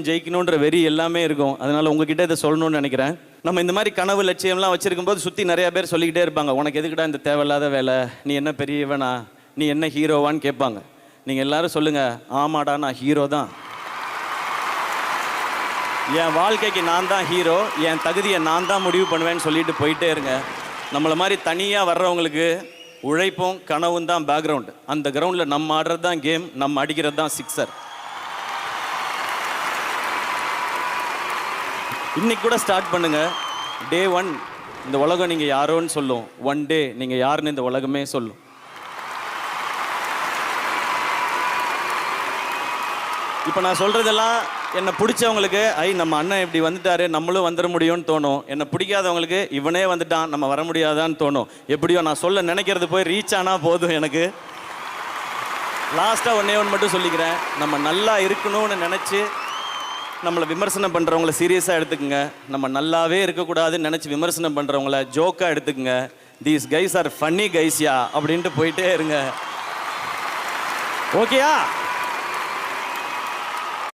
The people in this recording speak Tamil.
ஜெயிக்கணுன்ற வெறி எல்லாமே இருக்கும். அதனால உங்ககிட்ட இதை சொல்லணும்னு நினைக்கிறேன். நம்ம இந்த மாதிரி கனவு லட்சியம்லாம் வச்சிருக்கும் போது சுற்றி நிறைய பேர் சொல்லிக்கிட்டே இருப்பாங்க, உனக்கு எதுக்குடா இந்த தேவையில்லாத வேலை, நீ என்ன பெரியவனா, நீ என்ன ஹீரோவான்னு கேட்பாங்க. நீங்கள் எல்லாரும் சொல்லுங்கள், ஆமாடா நான் ஹீரோ தான், என் வாழ்க்கைக்கு நான் தான் ஹீரோ, என் தகுதியை நான் தான் முடிவு பண்ணுவேன்னு சொல்லிட்டு போயிட்டே இருங்க. நம்மளை மாதிரி தனியாக வர்றவங்களுக்கு உழைப்பும் கனவும் தான் பேக்ரவுண்டு. அந்த கிரவுண்டில் நம்ம ஆடுறது தான் கேம், நம்ம அடிக்கிறது தான் சிக்ஸர். இன்னைக்கு கூட ஸ்டார்ட் பண்ணுங்க. டே 1 இந்த உலகம் நீங்கள் யாரோன்னு சொல்லும். 1 டே நீங்கள் யாருன்னு இந்த உலகமே சொல்லும். இப்போ நான் சொல்கிறதெல்லாம் என்னை பிடிச்சவங்களுக்கு நம்ம அண்ணன் இப்படி வந்துட்டாரு, நம்மளும் வந்துட முடியும்னு தோணும். என்னை பிடிக்காதவங்களுக்கு இவனே வந்துட்டான், நம்ம வர முடியாதான்னு தோணும். எப்படியோ நான் சொல்ல நினைக்கிறது போய் ரீச் ஆனால் போதும். எனக்கு லாஸ்ட்டாக ஒன்றே ஒன்று மட்டும் சொல்லிக்கிறேன். நம்ம நல்லா இருக்கணும்னு நினச்சி நம்மளை விமர்சனம் பண்ணுறவங்கள சீரியஸாக எடுத்துக்கங்க. நம்ம நல்லாவே இருக்கக்கூடாதுன்னு நினச்சி விமர்சனம் பண்ணுறவங்கள ஜோக்காக எடுத்துக்கங்க. தீஸ் கைஸ் ஆர் ஃபன்னி கைஸ்யா அப்படின்ட்டு போயிட்டே இருங்க. ஓகேயா?